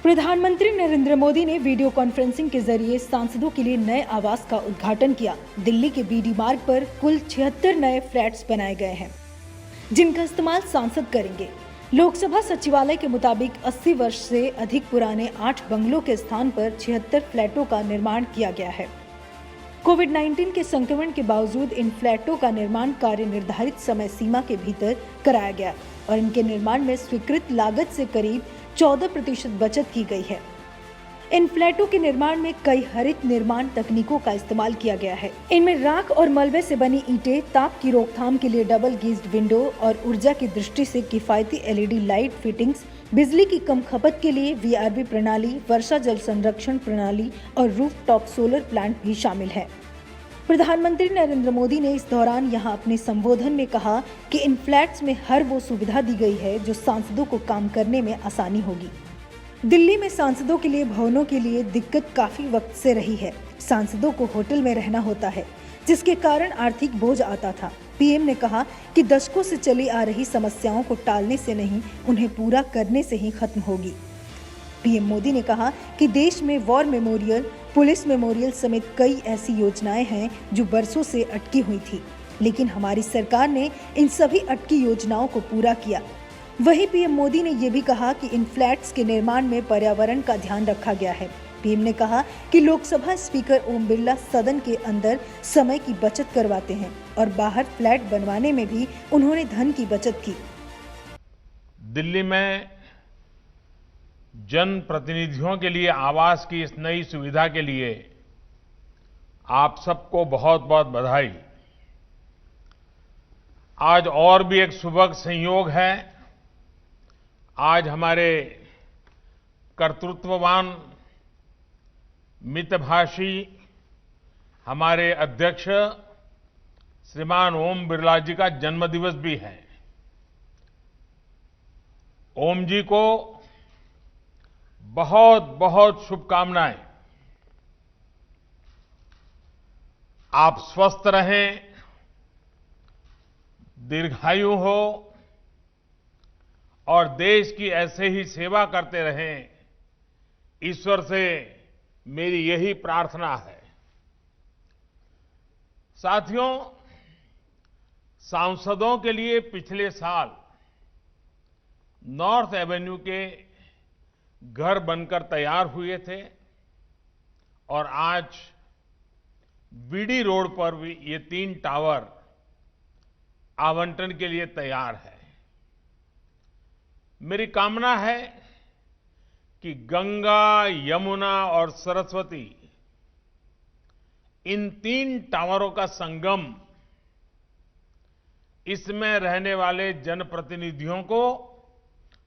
प्रधानमंत्री नरेंद्र मोदी ने video conferencing के जरिए सांसदों के लिए नए आवास का उद्घाटन किया। दिल्ली के बीडी मार्ग पर कुल 76 नए फ्लैट्स बनाए गए हैं, जिनका इस्तेमाल सांसद करेंगे। लोकसभा सचिवालय के मुताबिक 80 वर्ष से अधिक पुराने 8 बंगलों के स्थान पर 76 फ्लैटों का निर्माण किया गया है। कोविड-19 के संक्रमण के बावजूद इन फ्लैटों का निर्माण कार्य निर्धारित समय सीमा के भीतर कराया गया और इनके निर्माण में स्वीकृत लागत से करीब 14% बचत की गई है। इन फ्लैटों के निर्माण में कई हरित निर्माण तकनीकों का इस्तेमाल किया गया है। इनमें राख और मलबे से बनी ईंटें, ताप की रोकथाम के लिए डबल गेज्ड विंडो और ऊर्जा की दृष्टि से किफायती LED लाइट फिटिंग्स, बिजली की कम खपत के लिए VRV प्रणाली, वर्षा जल संरक्षण प्रणाली और रूफटॉप सोलर प्लांट भी शामिल है। प्रधानमंत्री नरेंद्र मोदी ने इस दौरान यहां अपने संबोधन में कहा कि इन फ्लैट्स में हर वो सुविधा दी गई है जो सांसदों को काम करने में आसानी होगी। दिल्ली में सांसदों के लिए भवनों के लिए दिक्कत काफी वक्त से रही है। सांसदों को होटल में रहना होता है, जिसके कारण आर्थिक बोझ आता था। पीएम ने कहा कि दशकों से चली आ रही समस्याओं को टालने से नहीं, उन्हें पूरा करने से ही खत्म होगी। पीएम मोदी ने कहा कि देश में वॉर मेमोरियल, पुलिस मेमोरियल समेत कई ऐसी योजनाएं हैं जो बरसों से अटकी हुई थी, लेकिन हमारी सरकार ने इन सभी अटकी योजनाओं को पूरा किया। वहीं पीएम मोदी ने ये भी कहा कि इन फ्लैट्स के निर्माण में पर्यावरण का ध्यान रखा गया है। पीएम ने कहा कि लोकसभा स्पीकर ओम बिरला सदन के अंदर समय की बचत करवाते हैं और बाहर फ्लैट बनवाने में भी उन्होंने धन की बचत की। दिल्ली में जनप्रतिनिधियों के लिए आवास की इस नई सुविधा के लिए आप सबको बहुत बहुत बधाई। आज और भी एक सुभग संयोग है। आज हमारे कर्तृत्ववान, मितभाषी हमारे अध्यक्ष श्रीमान ओम बिरला जी का जन्मदिवस भी है। ओम जी को बहुत बहुत शुभकामनाएं। आप स्वस्थ रहें, दीर्घायु हो और देश की ऐसे ही सेवा करते रहें, ईश्वर से मेरी यही प्रार्थना है। साथियों, सांसदों के लिए पिछले साल नॉर्थ एवेन्यू के घर बनकर तैयार हुए थे और आज बीडी रोड पर भी ये 3 टावर आवंटन के लिए तैयार है। मेरी कामना है कि गंगा, यमुना और सरस्वती, इन 3 टावरों का संगम इसमें रहने वाले जनप्रतिनिधियों को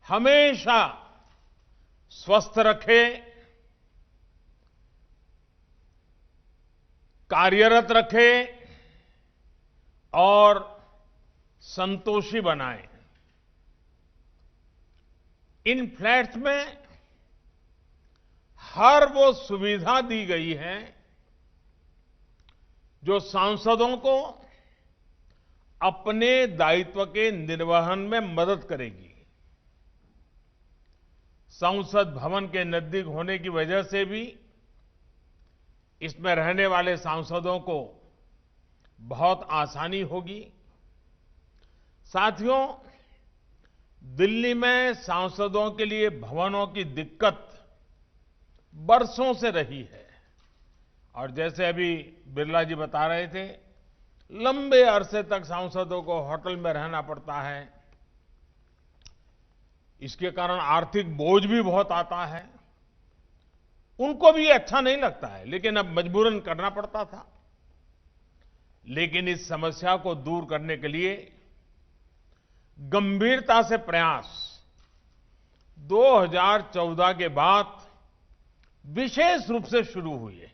हमेशा स्वस्थ रखे, कार्यरत रखे और संतोषी बनाए। इन फ्लैट्स में हर वो सुविधा दी गई है जो सांसदों को अपने दायित्व के निर्वहन में मदद करेगी। संसद भवन के नजदीक होने की वजह से भी इसमें रहने वाले सांसदों को बहुत आसानी होगी। साथियों, दिल्ली में सांसदों के लिए भवनों की दिक्कत बरसों से रही है और जैसे अभी बिरला जी बता रहे थे, लंबे अरसे तक सांसदों को होटल में रहना पड़ता है। इसके कारण आर्थिक बोझ भी बहुत आता है। उनको भी अच्छा नहीं लगता है, लेकिन अब मजबूरन करना पड़ता था। लेकिन इस समस्या को दूर करने के लिए गंभीरता से प्रयास 2014 के बाद विशेष रूप से शुरू हुए।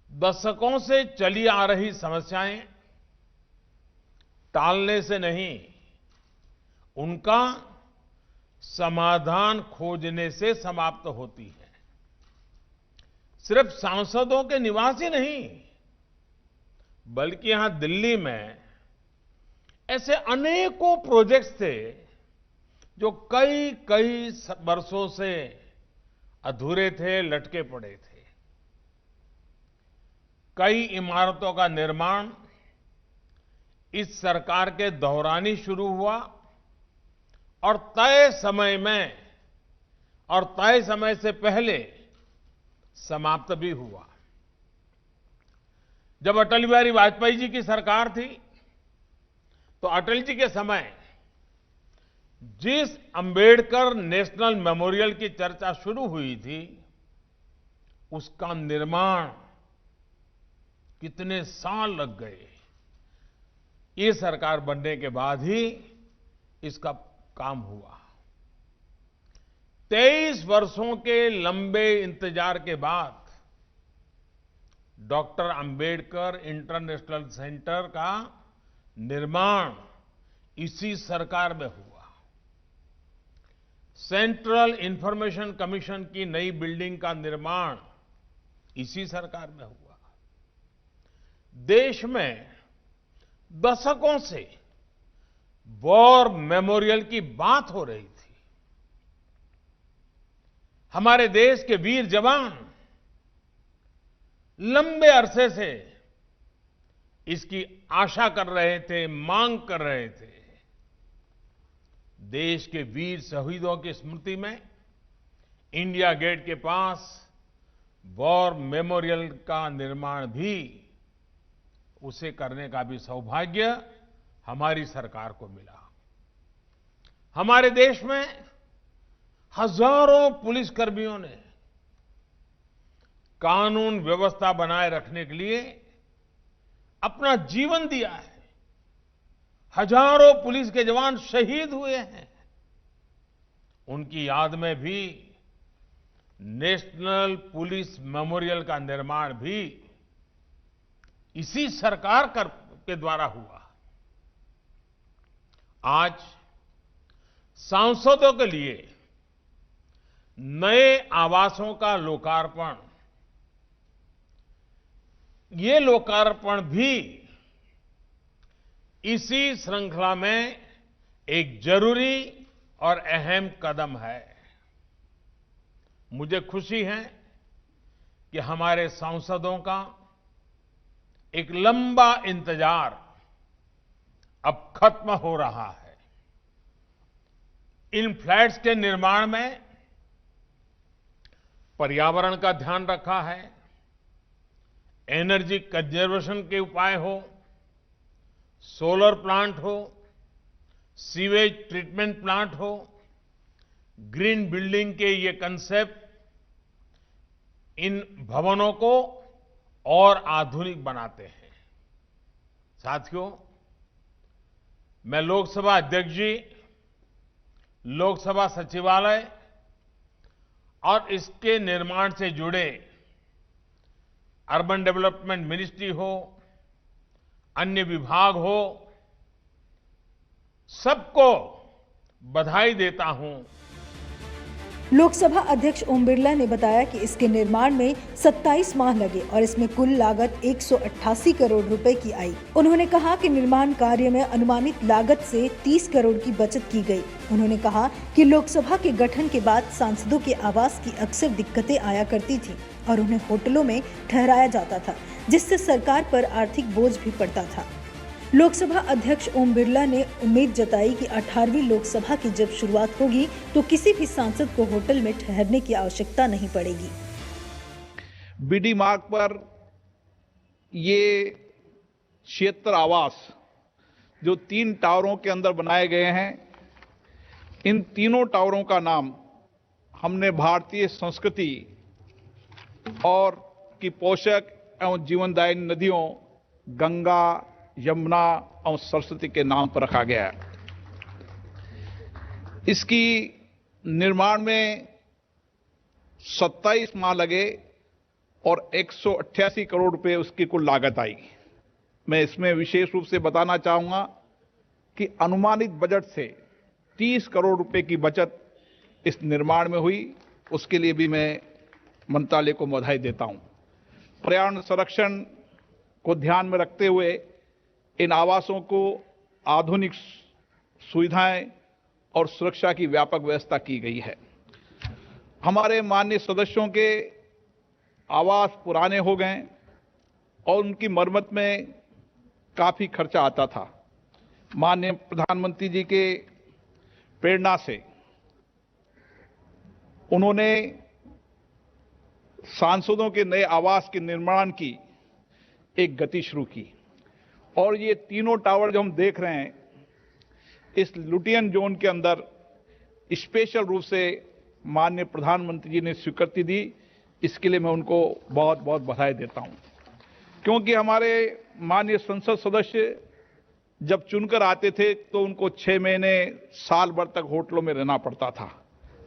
दशकों से चली आ रही समस्याएं टालने से नहीं, उनका समाधान खोजने से समाप्त होती है। सिर्फ सांसदों के निवास ही नहीं, बल्कि यहां दिल्ली में ऐसे अनेकों प्रोजेक्ट्स थे जो कई कई वर्षों से अधूरे थे, लटके पड़े थे। कई इमारतों का निर्माण इस सरकार के दौरान ही शुरू हुआ और तय समय से पहले समाप्त भी हुआ। जब अटल बिहारी वाजपेयी जी की सरकार थी, तो अटल जी के समय जिस अंबेडकर नेशनल मेमोरियल की चर्चा शुरू हुई थी, उसका निर्माण कितने साल लग गए। ये सरकार बनने के बाद ही इसका काम हुआ। 23 वर्षों के लंबे इंतजार के बाद डॉक्टर अंबेडकर इंटरनेशनल सेंटर का निर्माण इसी सरकार में हुआ। सेंट्रल इंफॉर्मेशन कमीशन की नई बिल्डिंग का निर्माण इसी सरकार में हुआ। देश में दशकों से वॉर मेमोरियल की बात हो रही थी। हमारे देश के वीर जवान लंबे अरसे से इसकी आशा कर रहे थे, मांग कर रहे थे। देश के वीर शहीदों की स्मृति में इंडिया गेट के पास वॉर मेमोरियल का निर्माण भी, उसे करने का भी सौभाग्य हमारी सरकार को मिला। हमारे देश में हजारों पुलिसकर्मियों ने कानून व्यवस्था बनाए रखने के लिए अपना जीवन दिया है। हजारों पुलिस के जवान शहीद हुए हैं। उनकी याद में भी नेशनल पुलिस मेमोरियल का निर्माण भी इसी सरकार के द्वारा हुआ। आज सांसदों के लिए नए आवासों का लोकार्पण, ये लोकार्पण भी इसी श्रृंखला में एक जरूरी और अहम कदम है। मुझे खुशी है कि हमारे सांसदों का एक लंबा इंतजार अब खत्म हो रहा है। इन फ्लैट्स के निर्माण में पर्यावरण का ध्यान रखा है, एनर्जी कंजर्वेशन के उपाय हो, सोलर प्लांट हो, सीवेज ट्रीटमेंट प्लांट हो, ग्रीन बिल्डिंग के ये कंसेप्ट इन भवनों को और आधुनिक बनाते हैं। साथियों, मैं लोकसभा अध्यक्ष जी, लोकसभा सचिवालय और इसके निर्माण से जुड़े अर्बन डेवलपमेंट मिनिस्ट्री हो, अन्य विभाग हो, सबको बधाई देता हूं। लोकसभा अध्यक्ष ओम बिरला ने बताया कि इसके निर्माण में 27 माह लगे और इसमें कुल लागत 188 करोड़ रुपए की आई। उन्होंने कहा कि निर्माण कार्य में अनुमानित लागत से 30 करोड़ की बचत की गई। उन्होंने कहा कि लोकसभा के गठन के बाद सांसदों के आवास की अक्सर दिक्कतें आया करती थी और उन्हें होटलों में ठहराया जाता था, जिससे सरकार पर आर्थिक बोझ भी पड़ता था। लोकसभा अध्यक्ष ओम बिरला ने उम्मीद जताई कि 18वीं लोकसभा की जब शुरुआत होगी तो किसी भी सांसद को होटल में ठहरने की आवश्यकता नहीं पड़ेगी। बीडी मार्ग पर ये क्षेत्र आवास जो 3 टावरों के अंदर बनाए गए हैं, इन तीनों टावरों का नाम हमने भारतीय संस्कृति और की पोषक एवं जीवनदायिनी नदियों गंगा, यमुना और सरस्वती के नाम पर रखा गया है। इसकी निर्माण में 27 माह लगे और 188 करोड़ रुपए उसकी कुल लागत आई। मैं इसमें विशेष रूप से बताना चाहूंगा कि अनुमानित बजट से 30 करोड़ रुपए की बचत इस निर्माण में हुई। उसके लिए भी मैं मंत्रालय को बधाई देता हूं। पर्यावरण संरक्षण को ध्यान में रखते हुए इन आवासों को आधुनिक सुविधाएं और सुरक्षा की व्यापक व्यवस्था की गई है। हमारे माननीय सदस्यों के आवास पुराने हो गए और उनकी मरम्मत में काफी खर्चा आता था। माननीय प्रधानमंत्री जी के प्रेरणा से उन्होंने सांसदों के नए आवास के निर्माण की एक गति शुरू की और ये तीनों टावर जो हम देख रहे हैं इस लुटियन जोन के अंदर स्पेशल रूप से माननीय प्रधानमंत्री जी ने स्वीकृति दी। इसके लिए मैं उनको बहुत बहुत बधाई देता हूं, क्योंकि हमारे माननीय संसद सदस्य जब चुनकर आते थे तो उनको 6 महीने साल भर तक होटलों में रहना पड़ता था।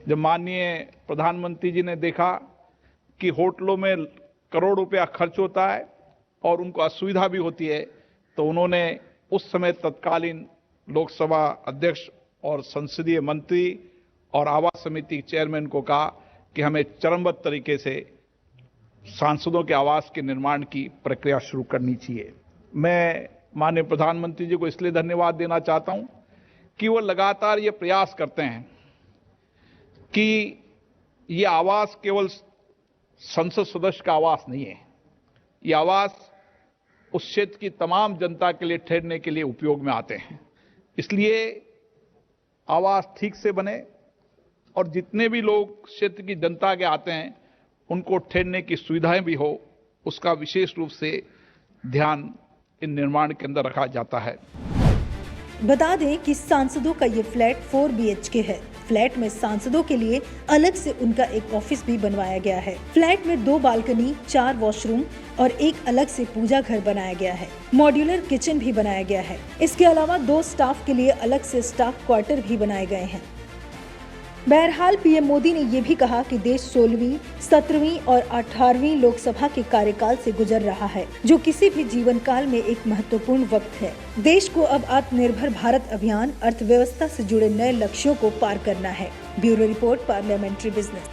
जब माननीय प्रधानमंत्री जी ने देखा कि होटलों में करोड़ रुपया खर्च होता है और उनको असुविधा भी होती है, तो उन्होंने उस समय तत्कालीन लोकसभा अध्यक्ष और संसदीय मंत्री और आवास समिति चेयरमैन को कहा कि हमें चरणबद्ध तरीके से सांसदों के आवास के निर्माण की प्रक्रिया शुरू करनी चाहिए। मैं माननीय प्रधानमंत्री जी को इसलिए धन्यवाद देना चाहता हूं कि वो लगातार ये प्रयास करते हैं कि ये आवास केवल संसद सदस्य का आवास नहीं है, ये आवास उस क्षेत्र की तमाम जनता के लिए ठहरने के लिए उपयोग में आते हैं। इसलिए आवास ठीक से बने और जितने भी लोग क्षेत्र की जनता के आते हैं उनको ठहरने की सुविधाएं भी हो, उसका विशेष रूप से ध्यान इन निर्माण के अंदर रखा जाता है। बता दें कि सांसदों का ये फ्लैट 4 BHK है। फ्लैट में सांसदों के लिए अलग से उनका एक ऑफिस भी बनवाया गया है। फ्लैट में 2 बालकनी, 4 वॉशरूम और एक अलग से पूजा घर बनाया गया है। मॉड्यूलर किचन भी बनाया गया है। इसके अलावा 2 स्टाफ के लिए अलग से स्टाफ क्वार्टर भी बनाए गए हैं। बहरहाल पीएम मोदी ने ये भी कहा कि देश 16वीं, 17वीं और 18वीं लोकसभा के कार्यकाल से गुजर रहा है, जो किसी भी जीवन काल में एक महत्वपूर्ण वक्त है। देश को अब आत्मनिर्भर भारत अभियान, अर्थव्यवस्था से जुड़े नए लक्ष्यों को पार करना है। Bureau report, parliamentary business.